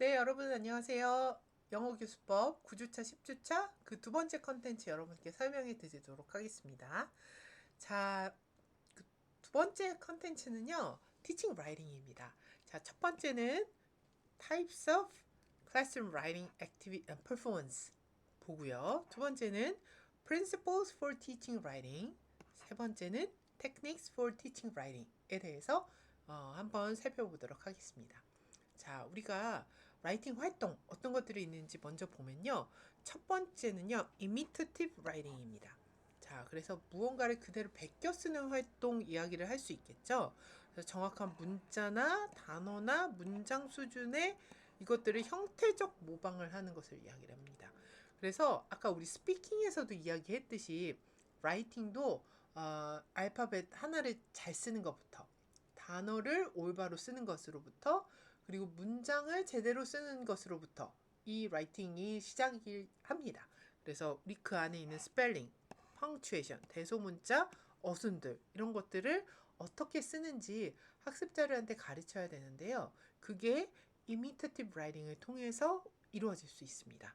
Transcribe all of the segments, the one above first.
네, 여러분 안녕하세요. 영어 교수법 9주차, 10주차 그 두 번째 컨텐츠 여러분께 설명해 드리도록 하겠습니다. 자, 그 두 번째 컨텐츠는요, Teaching Writing입니다. 자, 첫 번째는 Types of Classroom Writing Performance 보고요. 두 번째는 Principles for Teaching Writing. 세 번째는 Techniques for Teaching Writing에 대해서 한번 살펴보도록 하겠습니다. 자, 우리가 라이팅 활동 어떤 것들이 있는지 먼저 보면요. 첫 번째는요, imitative writing입니다. 자, 그래서 무언가를 그대로 베껴 쓰는 활동 이야기를 할 수 있겠죠. 그래서 정확한 문자나 단어나 문장 수준의 이것들을 형태적 모방을 하는 것을 이야기를 합니다. 그래서 아까 우리 스피킹에서도 이야기했듯이 라이팅도 알파벳 하나를 잘 쓰는 것부터 단어를 올바로 쓰는 것으로부터 그리고 문장을 제대로 쓰는 것으로부터 이 라이팅이 시작이 합니다. 그래서 우리 그 안에 있는 스펠링, 펑츄에이션, 대소문자, 어순들 이런 것들을 어떻게 쓰는지 학습자들한테 가르쳐야 되는데요. 그게 imitative writing을 통해서 이루어질 수 있습니다.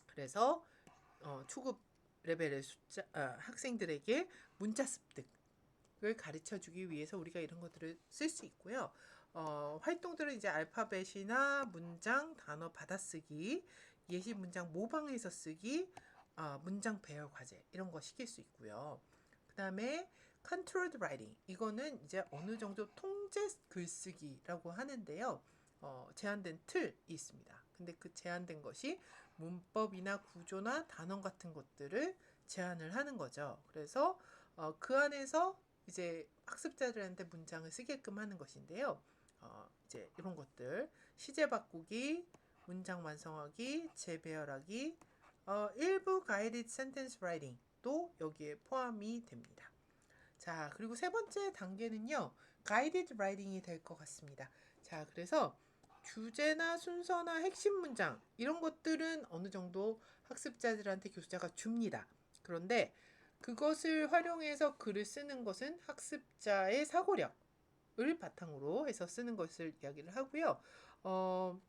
그래서 초급 레벨의 학생들에게 문자 습득을 가르쳐 주기 위해서 우리가 이런 것들을 쓸 수 있고요. 활동들은 이제 알파벳이나 문장, 단어 받아쓰기, 예시 문장 모방해서 쓰기, 문장 배열 과제 이런 거 시킬 수 있고요. 그 다음에 controlled writing 이거는 이제 어느 정도 통제 글쓰기라고 하는데요. 제한된 틀이 있습니다. 근데 그 제한된 것이 문법이나 구조나 단어 같은 것들을 제한을 하는 거죠. 그래서 그 안에서 이제 학습자들한테 문장을 쓰게끔 하는 것인데요. 이제 이런 것들 시제 바꾸기, 문장 완성하기, 재배열하기, 일부 guided sentence writing도 여기에 포함이 됩니다. 자, 그리고 세 번째 단계는요, guided writing이 될 것 같습니다. 자, 그래서 주제나 순서나 핵심 문장 이런 것들은 어느 정도 학습자들한테 교수자가 줍니다. 그런데 그것을 활용해서 글을 쓰는 것은 학습자의 사고력을 바탕으로 해서 쓰는 것을 이야기를 하고요.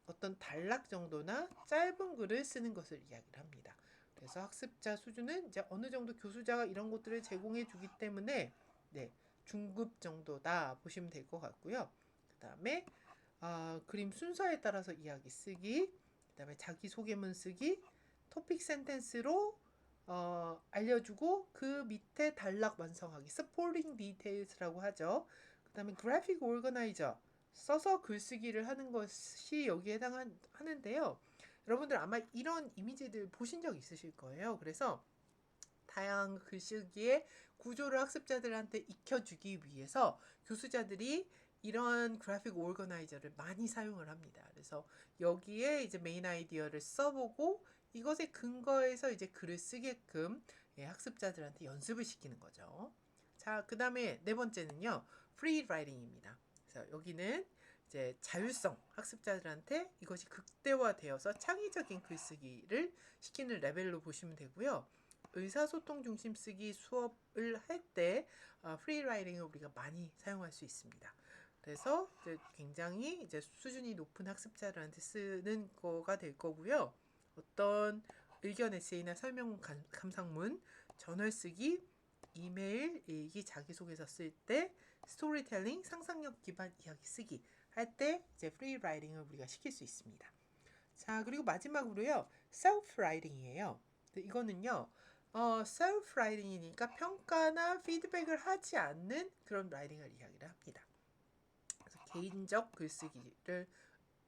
어떤 단락 정도나 짧은 글을 쓰는 것을 이야기를 합니다. 그래서 학습자 수준은 이제 어느 정도 교수자가 이런 것들을 제공해 주기 때문에 네, 중급 정도다 보시면 될 것 같고요. 그 다음에 그림 순서에 따라서 이야기 쓰기, 그 다음에 자기소개문 쓰기, 토픽 센텐스로 알려주고 그 밑에 단락 완성하기, supporting details라고 하죠. 그 다음에 graphic organizer, 써서 글쓰기를 하는 것이 여기에 해당하는데요. 여러분들 아마 이런 이미지들 보신 적 있으실 거예요. 그래서 다양한 글쓰기의 구조를 학습자들한테 익혀주기 위해서 교수자들이 이런 그래픽 오거나이저를 많이 사용을 합니다. 그래서 여기에 이제 메인 아이디어를 써보고 이것에 근거해서 이제 글을 쓰게끔 학습자들한테 연습을 시키는 거죠. 자, 그 다음에 네 번째는요, 프리 라이팅입니다. 그래서 여기는 이제 자율성 학습자들한테 이것이 극대화되어서 창의적인 글쓰기를 시키는 레벨로 보시면 되고요. 의사소통 중심 쓰기 수업을 할 때 프리라이팅을 우리가 많이 사용할 수 있습니다. 그래서 이제 굉장히 이제 수준이 높은 학습자들한테 쓰는 거가 될 거고요. 어떤 의견 에세이나 설명 감상문, 저널 쓰기, 이메일, 일기, 자기소개서 쓸 때, 스토리텔링, 상상력 기반 이야기 쓰기 할 때 이제 프리라이팅을 우리가 시킬 수 있습니다. 자, 그리고 마지막으로요, 셀프 라이팅이에요. 이거는요, 셀프 라이팅이니까 평가나 피드백을 하지 않는 그런 라이팅을 이야기를 합니다. 그래서 개인적 글쓰기를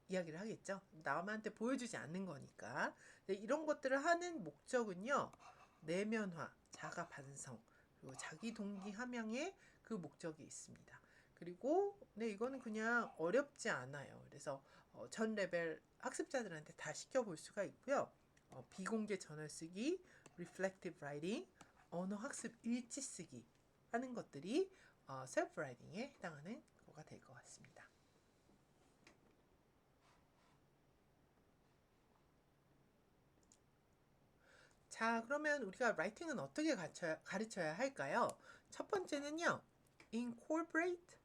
이야기를 하겠죠. 남한테 보여주지 않는 거니까. 이런 것들을 하는 목적은요, 내면화, 자가 반성, 그리고 자기 동기 함양의 그 목적이 있습니다. 그리고 네, 이거는 그냥 어렵지 않아요. 그래서 전 레벨 학습자들한테 다 시켜볼 수가 있고요. 비공개 저널 쓰기, reflective writing, 언어 학습 일지 쓰기 하는 것들이 셀프 라이팅에 해당하는 거가 될 것 같습니다. 자, 그러면 우리가 라이팅은 어떻게 가르쳐야 할까요? 첫 번째는요, incorporate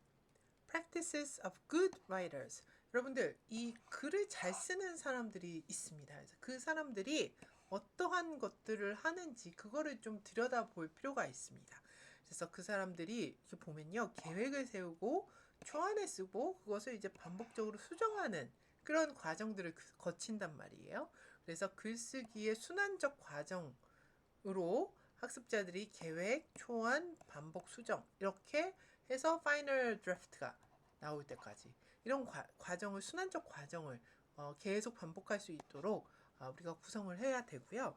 practices of good writers. 여러분들 이 글을 잘 쓰는 사람들이 있습니다. 그래서 그 사람들이 어떠한 것들을 하는지 그거를 좀 들여다볼 필요가 있습니다. 그래서 그 사람들이 이렇게 보면요, 계획을 세우고 초안을 쓰고 그것을 이제 반복적으로 수정하는 그런 과정들을 거친단 말이에요. 그래서 글쓰기의 순환적 과정으로 학습자들이 계획, 초안, 반복 수정 이렇게 해서 파이널 드래프트가 나올 때까지 이런 과정을 순환적 과정을 계속 반복할 수 있도록 우리가 구성을 해야 되고요.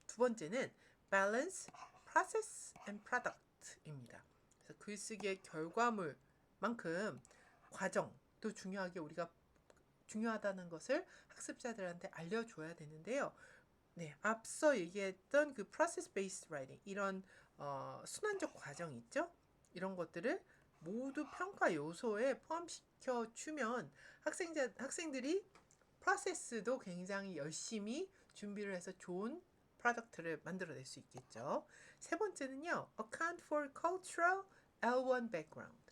두 번째는 balance, process and product입니다. 그래서 글쓰기의 결과물만큼 과정도 중요하게 우리가 중요하다는 것을 학습자들한테 알려줘야 되는데요. 네, 앞서 얘기했던 그 process based writing 이런 순환적 과정 있죠? 이런 것들을 모두 평가 요소에 포함시켜 주면 학생들이 프로세스도 굉장히 열심히 준비를 해서 좋은 프로덕트를 만들어낼 수 있겠죠. 세 번째는요, account for cultural L1 background.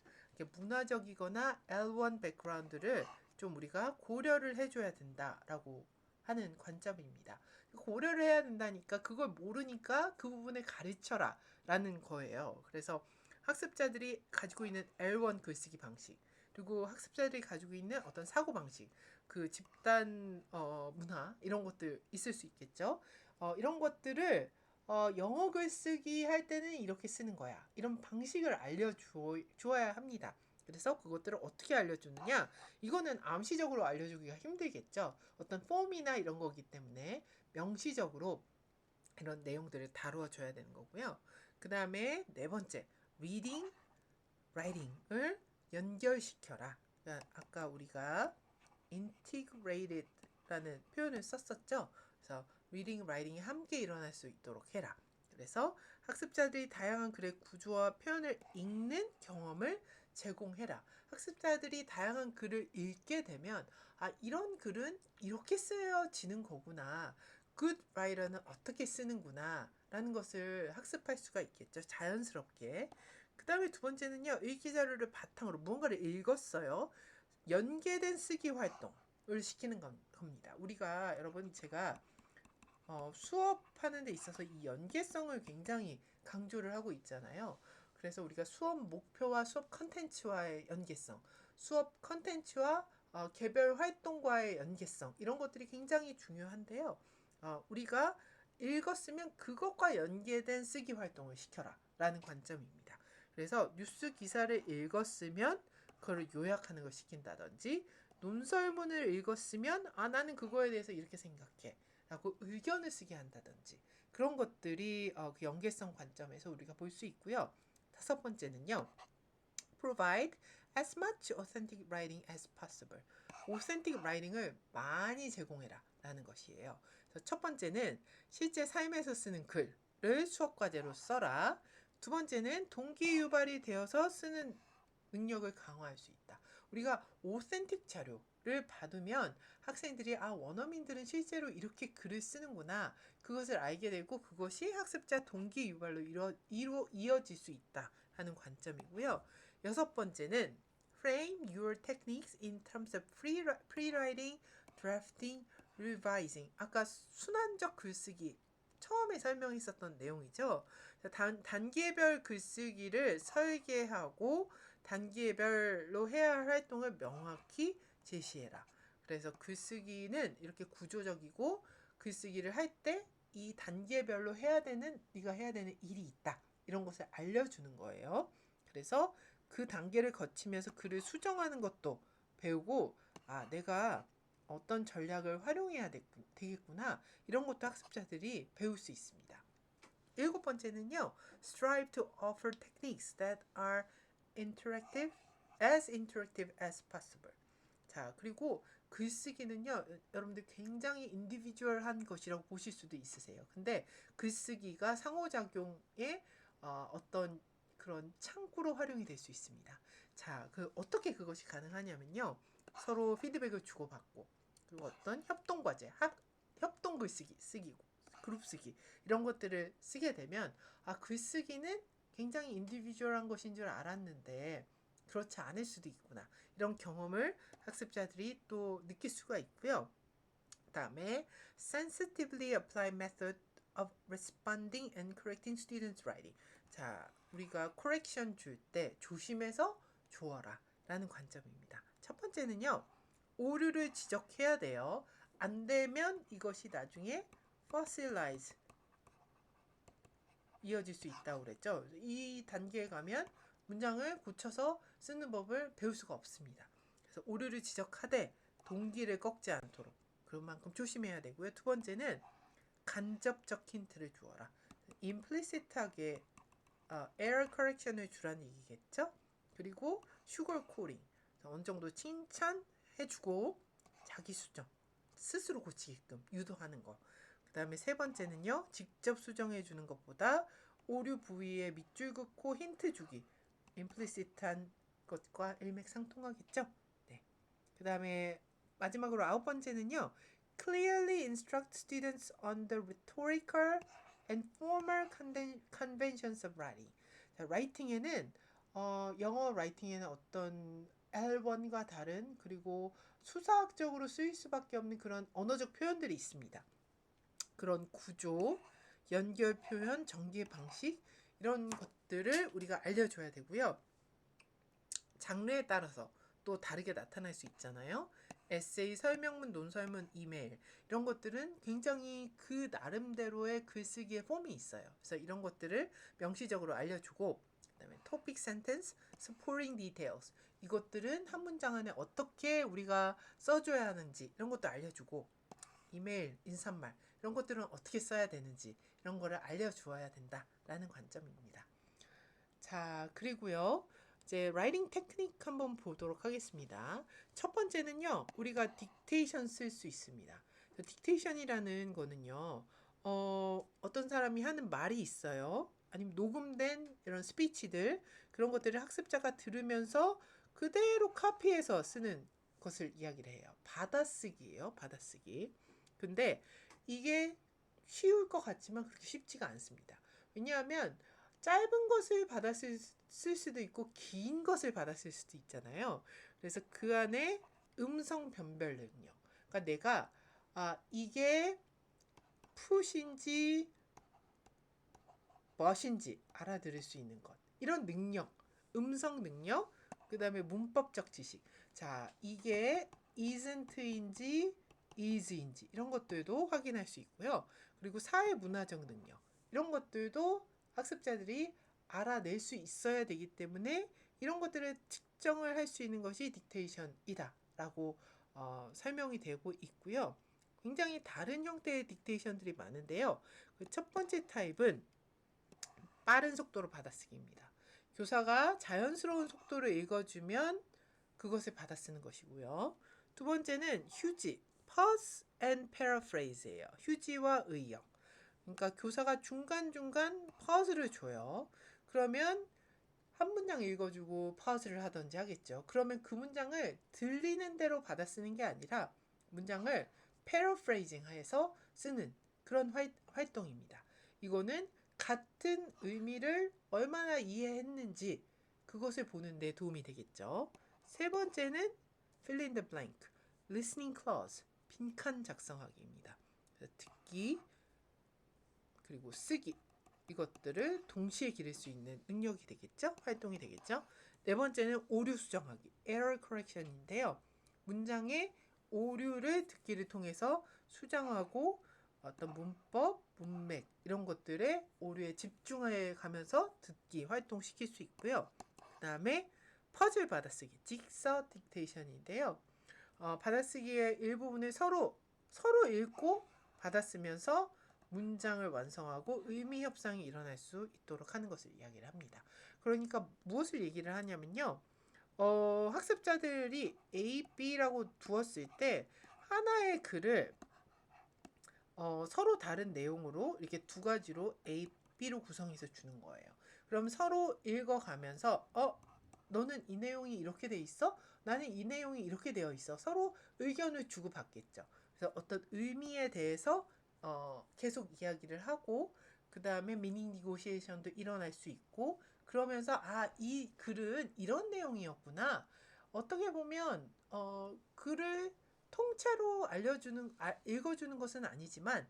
문화적이거나 L1 background를 좀 우리가 고려를 해줘야 된다라고 하는 관점입니다. 고려를 해야 된다니까 그걸 모르니까 그 부분을 가르쳐라 라는 거예요. 그래서 학습자들이 가지고 있는 L1 글쓰기 방식 그리고 학습자들이 가지고 있는 어떤 사고방식 그 집단 문화 이런 것들 있을 수 있겠죠. 이런 것들을 영어 글쓰기 할 때는 이렇게 쓰는 거야. 이런 방식을 알려주어야 합니다. 그래서 그것들을 어떻게 알려주느냐? 이거는 암시적으로 알려주기가 힘들겠죠. 어떤 폼이나 이런 거기 때문에 명시적으로 이런 내용들을 다루어 줘야 되는 거고요. 그 다음에 네 번째, reading, writing을 연결시켜라. 그러니까 아까 우리가 integrated라는 표현을 썼었죠. 그래서 reading, writing이 함께 일어날 수 있도록 해라. 그래서 학습자들이 다양한 글의 구조와 표현을 읽는 경험을 제공해라. 학습자들이 다양한 글을 읽게 되면 이런 글은 이렇게 쓰여지는 거구나. good writer는 어떻게 쓰는구나 라는 것을 학습할 수가 있겠죠. 자연스럽게. 그 다음에 두 번째는요. 읽기 자료를 바탕으로 무언가를 읽었어요. 연계된 쓰기 활동을 시키는 겁니다. 우리가 여러분 제가 수업하는 데 있어서 이 연계성을 굉장히 강조를 하고 있잖아요. 그래서 우리가 수업 목표와 수업 컨텐츠와의 연계성, 수업 컨텐츠와 개별 활동과의 연계성 이런 것들이 굉장히 중요한데요. 우리가 읽었으면 그것과 연계된 쓰기 활동을 시켜라 라는 관점입니다. 그래서 뉴스 기사를 읽었으면 그걸 요약하는 걸 시킨다든지 논설문을 읽었으면 나는 그거에 대해서 이렇게 생각해 라고 의견을 쓰게 한다든지 그런 것들이 그 연계성 관점에서 우리가 볼 수 있고요. 다섯 번째는요. provide as much authentic writing as possible. authentic writing을 많이 제공해라 라는 것이에요. 그래서 첫 번째는 실제 삶에서 쓰는 글을 수업 과제로 써라. 두 번째는 동기 유발이 되어서 쓰는 능력을 강화할 수 있다. 우리가 오센틱 자료를 받으면 학생들이 원어민들은 실제로 이렇게 글을 쓰는구나. 그것을 알게 되고 그것이 학습자 동기 유발로 이어질 수 있다 하는 관점이고요. 여섯 번째는 frame your techniques in terms of pre-writing, drafting, revising. 아까 순환적 글쓰기 처음에 설명했었던 내용이죠. 단계별 글쓰기를 설계하고 단계별로 해야 할 활동을 명확히 제시해라. 그래서 글쓰기는 이렇게 구조적이고 글쓰기를 할 때 이 단계별로 네가 해야 되는 일이 있다. 이런 것을 알려주는 거예요. 그래서 그 단계를 거치면서 글을 수정하는 것도 배우고 내가 어떤 전략을 활용해야 되겠구나. 이런 것도 학습자들이 배울 수 있습니다. 일곱 번째는요. Strive to offer techniques that are interactive as possible. 자, 그리고 글쓰기는요. 여러분들 굉장히 인디비주얼한 것이라고 보실 수도 있으세요. 근데 글쓰기가 상호작용의 어떤 그런 창구로 활용이 될 수 있습니다. 자, 어떻게 그것이 가능하냐면요. 서로 피드백을 주고받고 그리고 어떤 협동 과제, 협동 글쓰기 쓰기고 그룹 쓰기 이런 것들을 쓰게 되면 글쓰기는 굉장히 인디비주얼한 것인 줄 알았는데 그렇지 않을 수도 있구나. 이런 경험을 학습자들이 또 느낄 수가 있고요. 그 다음에 sensitively apply method of responding and correcting students' writing. 자, 우리가 correction 줄 때 조심해서 주어라 라는 관점입니다. 첫 번째는요, 오류를 지적해야 돼요. 안 되면 이것이 나중에 fossilize 이어질 수 있다고 그랬죠. 이 단계에 가면 문장을 고쳐서 쓰는 법을 배울 수가 없습니다. 그래서 오류를 지적하되 동기를 꺾지 않도록 그런 만큼 조심해야 되고요. 두 번째는 간접적 힌트를 주어라. implicit하게 error correction을 주라는 얘기겠죠. 그리고 sugarcoating 어느 정도 칭찬해주고 자기 수정 스스로 고치게끔 유도하는 거. 그 다음에 세 번째는요, 직접 수정해 주는 것보다 오류 부위에 밑줄 긋고 힌트 주기. implicit한 것과 일맥상통하겠죠. 네. 그 다음에 마지막으로 아홉 번째는요, clearly instruct students on the rhetorical and formal conventions of writing. 자, 라이팅에는 영어 라이팅에는 어떤 L1과 다른 그리고 수사학적으로 쓰일 수밖에 없는 그런 언어적 표현들이 있습니다. 그런 구조, 연결 표현, 전개 방식 이런 것들을 우리가 알려줘야 되고요. 장르에 따라서 또 다르게 나타날 수 있잖아요. 에세이, 설명문, 논설문, 이메일 이런 것들은 굉장히 그 나름대로의 글쓰기의 폼이 있어요. 그래서 이런 것들을 명시적으로 알려주고 그다음에 topic sentence, supporting details 이것들은 한 문장 안에 어떻게 우리가 써줘야 하는지 이런 것도 알려주고 이메일, 인사말 이런 것들은 어떻게 써야 되는지 이런 거를 알려주어야 된다라는 관점입니다. 자, 그리고요. 이제 라이팅 테크닉 한번 보도록 하겠습니다. 첫 번째는요. 우리가 딕테이션 쓸 수 있습니다. 딕테이션이라는 거는요. 어떤 사람이 하는 말이 있어요. 아니면 녹음된 이런 스피치들 그런 것들을 학습자가 들으면서 그대로 카피해서 쓰는 것을 이야기를 해요. 받아쓰기예요. 받아쓰기. 근데 이게 쉬울 것 같지만 그렇게 쉽지가 않습니다. 왜냐하면 짧은 것을 받았을 수도 있고 긴 것을 받았을 수도 있잖아요. 그래서 그 안에 음성 변별 능력. 그러니까 내가 이게 푸시인지 멋인지 알아들을 수 있는 것. 이런 능력, 음성 능력, 그 다음에 문법적 지식. 자, 이게 isn't인지 is인지 이런 것들도 확인할 수 있고요. 그리고 사회 문화적 능력. 이런 것들도 학습자들이 알아낼 수 있어야 되기 때문에 이런 것들을 측정을 할 수 있는 것이 딕테이션이다 라고 설명이 되고 있고요. 굉장히 다른 형태의 딕테이션들이 많은데요. 그 첫 번째 타입은 빠른 속도로 받아쓰기입니다. 교사가 자연스러운 속도로 읽어주면 그것을 받아쓰는 것이고요. 두 번째는 휴지, pause and paraphrase예요. 휴지와 의역. 그러니까 교사가 중간중간 pause를 줘요. 그러면 한 문장 읽어주고 pause를 하든지 하겠죠. 그러면 그 문장을 들리는 대로 받아쓰는 게 아니라 문장을 paraphrasing 해서 쓰는 그런 활동입니다. 이거는 같은 의미를 얼마나 이해했는지 그것을 보는 데 도움이 되겠죠. 세 번째는 fill in the blank, listening clause, 빈칸 작성하기입니다. 듣기 그리고 쓰기 이것들을 동시에 기를 수 있는 능력이 되겠죠? 활동이 되겠죠? 네 번째는 오류 수정하기, error correction인데요. 문장의 오류를 듣기를 통해서 수정하고 어떤 문법, 문맥 이런 것들의 오류에 집중해 가면서 듣기 활동시킬 수 있고요. 그 다음에 퍼즐 받아쓰기, 직서 딕테이션인데요. 받아쓰기의 일부분을 서로 읽고 받아쓰면서 문장을 완성하고 의미 협상이 일어날 수 있도록 하는 것을 이야기를 합니다. 그러니까 무엇을 얘기를 하냐면요. 학습자들이 A, B라고 두었을 때 하나의 글을 서로 다른 내용으로 이렇게 두 가지로 A, B로 구성해서 주는 거예요. 그럼 서로 읽어가면서 너는 이 내용이 이렇게 돼 있어? 나는 이 내용이 이렇게 되어 있어. 서로 의견을 주고받겠죠. 그래서 어떤 의미에 대해서 계속 이야기를 하고 그 다음에 미닝 니고시에이션도 일어날 수 있고 그러면서 이 글은 이런 내용이었구나. 어떻게 보면 글을 통째로 읽어주는 것은 아니지만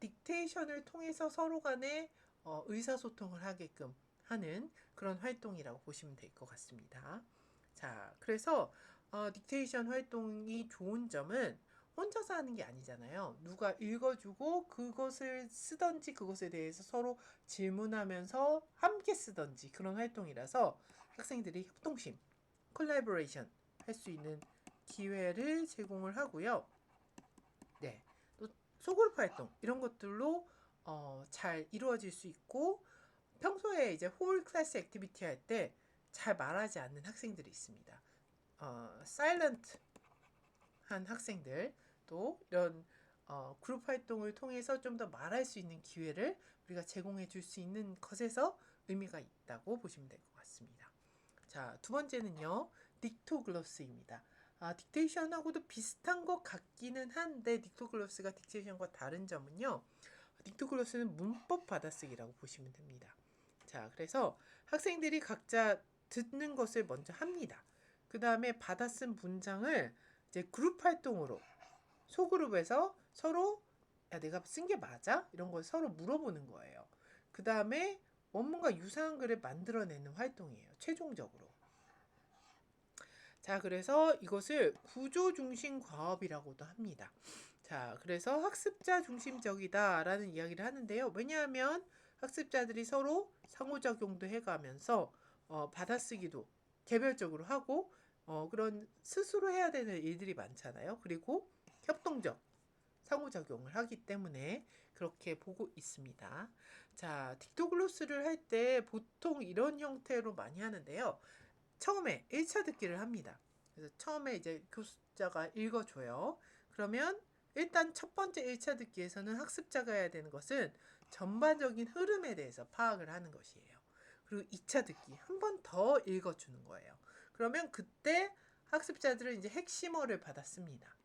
딕테이션을 통해서 서로 간에 의사소통을 하게끔 하는 그런 활동이라고 보시면 될 것 같습니다. 자, 그래서 딕테이션 활동이 좋은 점은 혼자서 하는 게 아니잖아요. 누가 읽어주고 그것을 쓰던지 그것에 대해서 서로 질문하면서 함께 쓰던지 그런 활동이라서 학생들이 협동심, 콜라보레이션 할 수 있는 기회를 제공을 하고요. 네, 또 소그룹 활동 이런 것들로 잘 이루어질 수 있고 평소에 이제 홀 클래스 액티비티 할 때 잘 말하지 않는 학생들이 있습니다. 사일런트한 학생들 또 이런 그룹 활동을 통해서 좀 더 말할 수 있는 기회를 우리가 제공해 줄 수 있는 것에서 의미가 있다고 보시면 될 것 같습니다. 자, 두 번째는요. 딕토글로스입니다. 딕테이션하고도 비슷한 것 같기는 한데 딕토글로스가 딕테이션과 다른 점은요. 딕토글로스는 문법 받아쓰기라고 보시면 됩니다. 자, 그래서 학생들이 각자 듣는 것을 먼저 합니다. 그 다음에 받아쓴 문장을 이제 그룹 활동으로 소그룹에서 서로 야, 내가 쓴 게 맞아? 이런 걸 서로 물어보는 거예요. 그 다음에 원문과 유사한 글을 만들어내는 활동이에요. 최종적으로. 자, 그래서 이것을 구조 중심 과업이라고도 합니다. 자, 그래서 학습자 중심적이다라는 이야기를 하는데요. 왜냐하면 학습자들이 서로 상호작용도 해가면서 받아쓰기도 개별적으로 하고 그런 스스로 해야 되는 일들이 많잖아요. 그리고 협동적 상호작용을 하기 때문에 그렇게 보고 있습니다. 자, 딕토글로스를 할 때 보통 이런 형태로 많이 하는데요. 처음에 1차 듣기를 합니다. 그래서 처음에 이제 교수자가 읽어줘요. 그러면 일단 첫 번째 1차 듣기에서는 학습자가 해야 되는 것은 전반적인 흐름에 대해서 파악을 하는 것이에요. 그리고 2차 듣기 한 번 더 읽어주는 거예요. 그러면 그때 학습자들은 이제 핵심어를 받았습니다.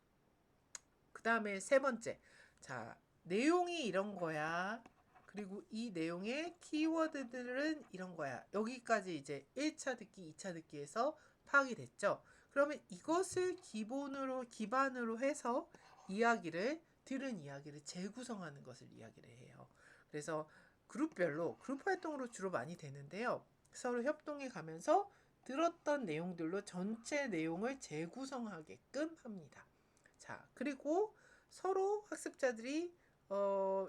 그 다음에 세 번째, 자, 내용이 이런 거야. 그리고 이 내용의 키워드들은 이런 거야. 여기까지 이제 1차 듣기, 2차 듣기에서 파악이 됐죠. 그러면 이것을 기반으로 해서 들은 이야기를 재구성하는 것을 이야기를 해요. 그래서 그룹 활동으로 주로 많이 되는데요. 서로 협동해 가면서 들었던 내용들로 전체 내용을 재구성하게끔 합니다. 자, 그리고 서로 학습자들이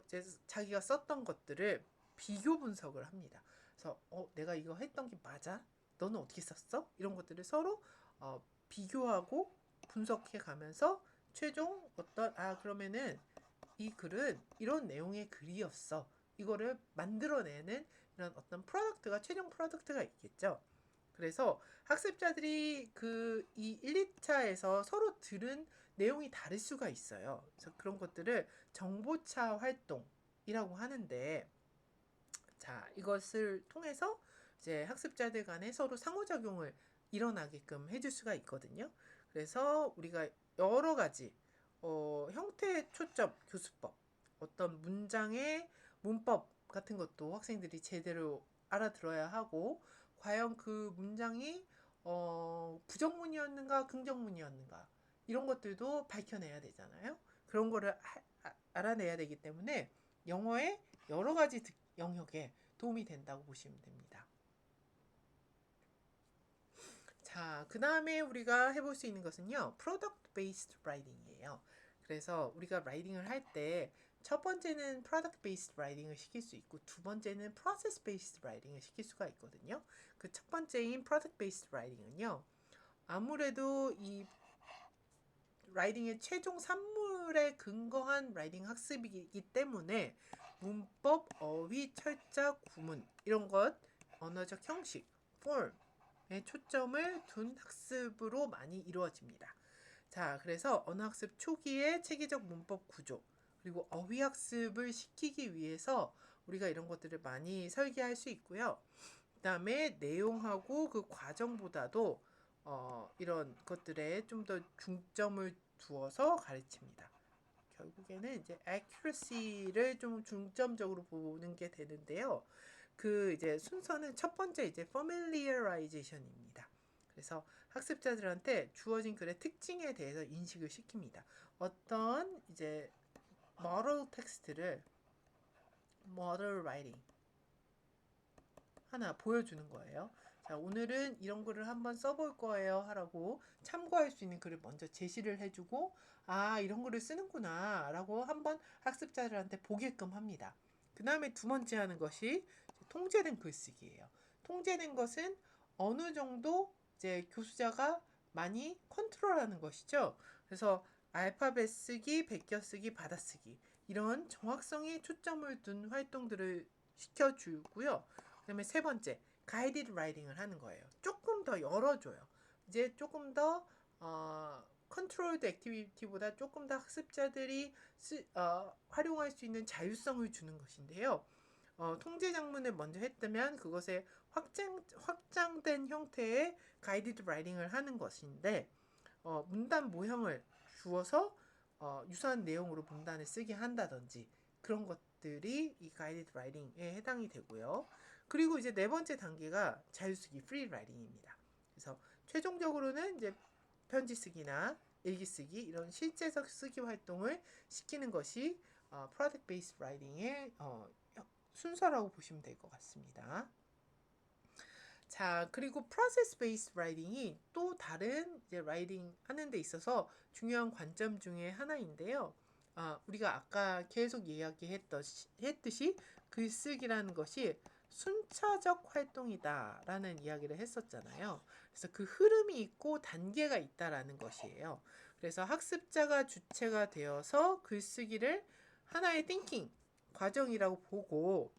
이제 자기가 썼던 것들을 비교 분석을 합니다. 그래서 내가 이거 했던 게 맞아? 너는 어떻게 썼어? 이런 것들을 서로 비교하고 분석해 가면서 최종 그러면은 이 글은 이런 내용의 글이었어. 이거를 만들어내는 이런 어떤 최종 프로덕트가 있겠죠. 그래서 학습자들이 이 1, 2차에서 서로 들은 내용이 다를 수가 있어요. 그래서 그런 것들을 정보차 활동이라고 하는데, 자, 이것을 통해서 이제 학습자들 간에 서로 상호작용을 일어나게끔 해줄 수가 있거든요. 그래서 우리가 여러 가지 형태 초점 교수법, 어떤 문장의 문법 같은 것도 학생들이 제대로 알아들어야 하고, 과연 그 문장이 부정문이었는가 긍정문이었는가 이런 것들도 밝혀내야 되잖아요. 그런 거를 알아내야 되기 때문에 영어의 여러 가지 영역에 도움이 된다고 보시면 됩니다. 자, 그 다음에 우리가 해볼 수 있는 것은요, Product Based Writing이에요. 그래서 우리가 라이팅을 할 때 첫 번째는 Product Based Writing을 시킬 수 있고 두 번째는 Process Based Writing을 시킬 수가 있거든요. 그 첫 번째인 Product Based Writing은요, 아무래도 이 라이팅의 최종 산물에 근거한 라이팅 학습이기 때문에 문법, 어휘, 철자, 구문 이런 것, 언어적 형식, 폼에 초점을 둔 학습으로 많이 이루어집니다. 자, 그래서 언어학습 초기에 체계적 문법 구조 그리고 어휘 학습을 시키기 위해서 우리가 이런 것들을 많이 설계할 수 있고요. 그 다음에 내용하고 그 과정보다도 이런 것들에 좀 더 중점을 두어서 가르칩니다. 결국에는 이제 accuracy를 좀 중점적으로 보는 게 되는데요. 그 이제 순서는 첫 번째 이제 familiarization입니다. 그래서 학습자들한테 주어진 글의 특징에 대해서 인식을 시킵니다. 어떤 이제 model 텍스트를 model writing 하나 보여주는 거예요. 자, 오늘은 이런 글을 한번 써볼 거예요 하라고 참고할 수 있는 글을 먼저 제시를 해주고, 아, 이런 글을 쓰는구나 라고 한번 학습자들한테 보게끔 합니다. 그 다음에 두 번째 하는 것이 통제된 글쓰기예요. 통제된 것은 어느 정도 이제 교수자가 많이 컨트롤하는 것이죠. 그래서 알파벳 쓰기, 베껴 쓰기, 받아쓰기 이런 정확성에 초점을 둔 활동들을 시켜주고요. 그 다음에 세 번째, 가이디드 라이팅을 하는 거예요. 조금 더 열어줘요. 이제 조금 더 컨트롤드 액티비티보다 조금 더 학습자들이 활용할 수 있는 자율성을 주는 것인데요. 통제 장문을 먼저 했다면 그것에 확장된 형태의 가이디드 라이팅을 하는 것인데, 문단 모형을 주어서 유사한 내용으로 문단을 쓰게 한다든지 그런 것들이 이 가이디드 라이팅에 해당이 되고요. 그리고 이제 네 번째 단계가 자유쓰기 프리 라이팅입니다. 그래서 최종적으로는 이제 편지 쓰기나 일기 쓰기 이런 실제적 쓰기 활동을 시키는 것이 프로젝트 베이스 라이팅의 순서라고 보시면 될 것 같습니다. 자, 그리고 프로세스 베이스 라이팅이 또 다른 이제 라이팅 하는 데 있어서 중요한 관점 중에 하나인데요. 우리가 아까 계속 이야기했듯이 글쓰기라는 것이 순차적 활동이다라는 이야기를 했었잖아요. 그래서 그 흐름이 있고 단계가 있다라는 것이에요. 그래서 학습자가 주체가 되어서 글쓰기를 하나의 띵킹 과정이라고 보고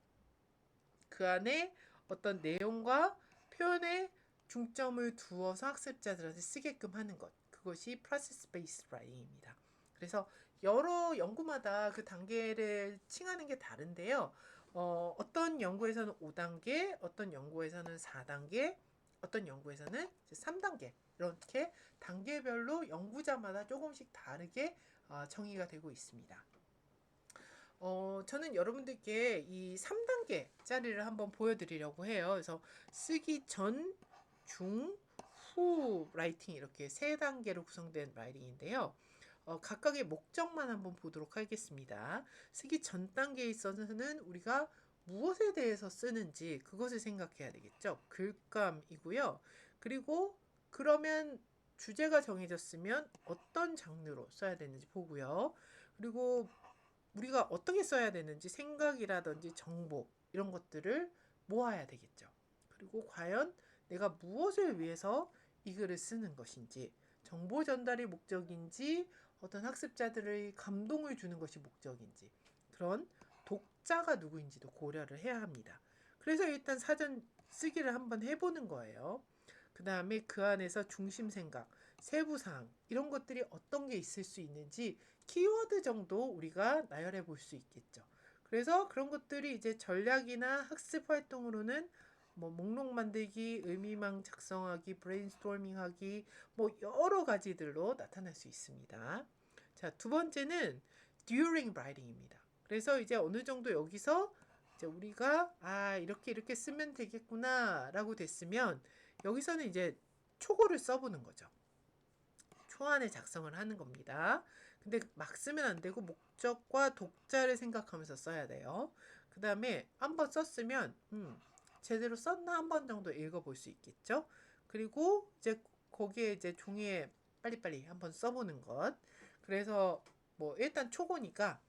그 안에 어떤 내용과 표현에 중점을 두어서 학습자들한테 쓰게끔 하는 것. 그것이 프로세스 베이스 라이팅입니다. 그래서 여러 연구마다 그 단계를 칭하는 게 다른데요. 어떤 연구에서는 5단계, 어떤 연구에서는 4단계, 어떤 연구에서는 3단계 이렇게 단계별로 연구자마다 조금씩 다르게 정의가 되고 있습니다. 저는 여러분들께 이 3단계짜리를 한번 보여드리려고 해요. 그래서 쓰기 전, 중, 후 라이팅 이렇게 세 단계로 구성된 라이팅인데요. 각각의 목적만 한번 보도록 하겠습니다. 쓰기 전 단계에 있어서는 우리가 무엇에 대해서 쓰는지 그것을 생각해야 되겠죠. 글감이고요. 그리고 그러면 주제가 정해졌으면 어떤 장르로 써야 되는지 보고요. 그리고 우리가 어떻게 써야 되는지 생각이라든지 정보 이런 것들을 모아야 되겠죠. 그리고 과연 내가 무엇을 위해서 이 글을 쓰는 것인지, 정보 전달이 목적인지, 어떤 학습자들의 감동을 주는 것이 목적인지, 그런 독자가 누구인지도 고려를 해야 합니다. 그래서 일단 사전 쓰기를 한번 해보는 거예요. 그 다음에 그 안에서 중심 생각, 세부 사항 이런 것들이 어떤 게 있을 수 있는지 키워드 정도 우리가 나열해 볼 수 있겠죠. 그래서 그런 것들이 이제 전략이나 학습 활동으로는 뭐 목록 만들기, 의미망 작성하기, 브레인스토밍 하기 뭐 여러 가지들로 나타날 수 있습니다. 자, 두 번째는 during writing입니다. 그래서 이제 어느 정도 여기서 이제 우리가 이렇게 쓰면 되겠구나라고 됐으면 여기서는 이제 초고를 써보는 거죠. 초안에 작성을 하는 겁니다. 근데 막 쓰면 안 되고 목적과 독자를 생각하면서 써야 돼요. 그 다음에 한번 썼으면 제대로 썼나 한 번 정도 읽어볼 수 있겠죠. 그리고 이제 거기에 이제 종이에 빨리빨리 한번 써보는 것. 그래서 뭐 일단 초고니까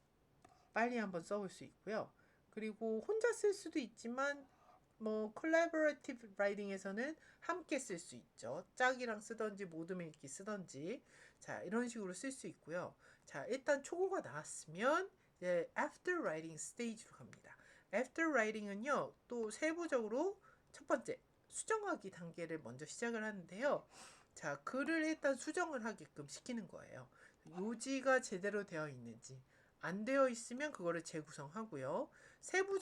빨리 한번 써볼 수 있고요. 그리고 혼자 쓸 수도 있지만 뭐 collaborative writing에서는 함께 쓸 수 있죠. 짝이랑 쓰던지 모둠에 읽기 쓰던지 자 이런 식으로 쓸 수 있고요. 자 일단 초고가 나왔으면 이제 after writing stage로 갑니다. after writing은요 또 세부적으로 첫 번째 수정하기 단계를 먼저 시작을 하는데요. 자 글을 일단 수정을 하게끔 시키는 거예요. 요지가 제대로 되어 있는지 안 되어 있으면 그거를 재구성하고요. 세부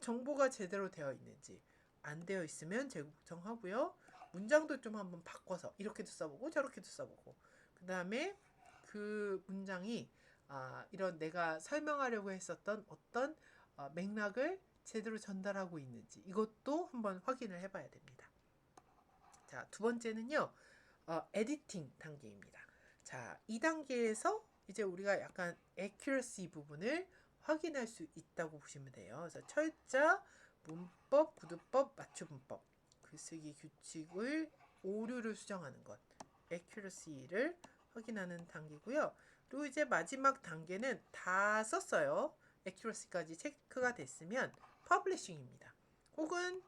정보가 제대로 되어 있는지 안 되어 있으면 재구성하고요. 문장도 좀 한번 바꿔서 이렇게도 써보고 저렇게도 써보고 그 다음에 그 문장이 이런 내가 설명하려고 했었던 어떤 맥락을 제대로 전달하고 있는지 이것도 한번 확인을 해봐야 됩니다. 자, 두 번째는요. 에디팅 단계입니다. 자, 이 단계에서 이제 우리가 약간 accuracy 부분을 확인할 수 있다고 보시면 돼요. 그래서 철자, 문법, 구두법, 맞춤법, 글쓰기 규칙을 오류를 수정하는 것, accuracy를 확인하는 단계고요. 그리고 이제 마지막 단계는 다 썼어요. accuracy까지 체크가 됐으면 publishing입니다. 혹은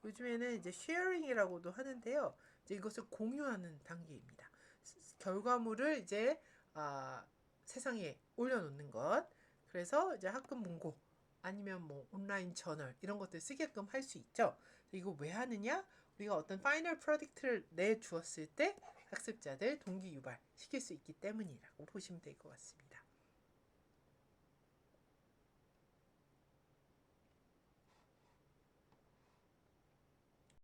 요즘에는 이제 sharing이라고도 하는데요. 이제 이것을 공유하는 단계입니다. 결과물을 이제 세상에 올려놓는 것. 그래서 이제 학급 문고 아니면 뭐 온라인 저널 이런 것들 쓰게끔 할 수 있죠. 이거 왜 하느냐? 우리가 어떤 파이널 프로덕트를 내주었을 때 학습자들 동기 유발 시킬 수 있기 때문이라고 보시면 될 것 같습니다.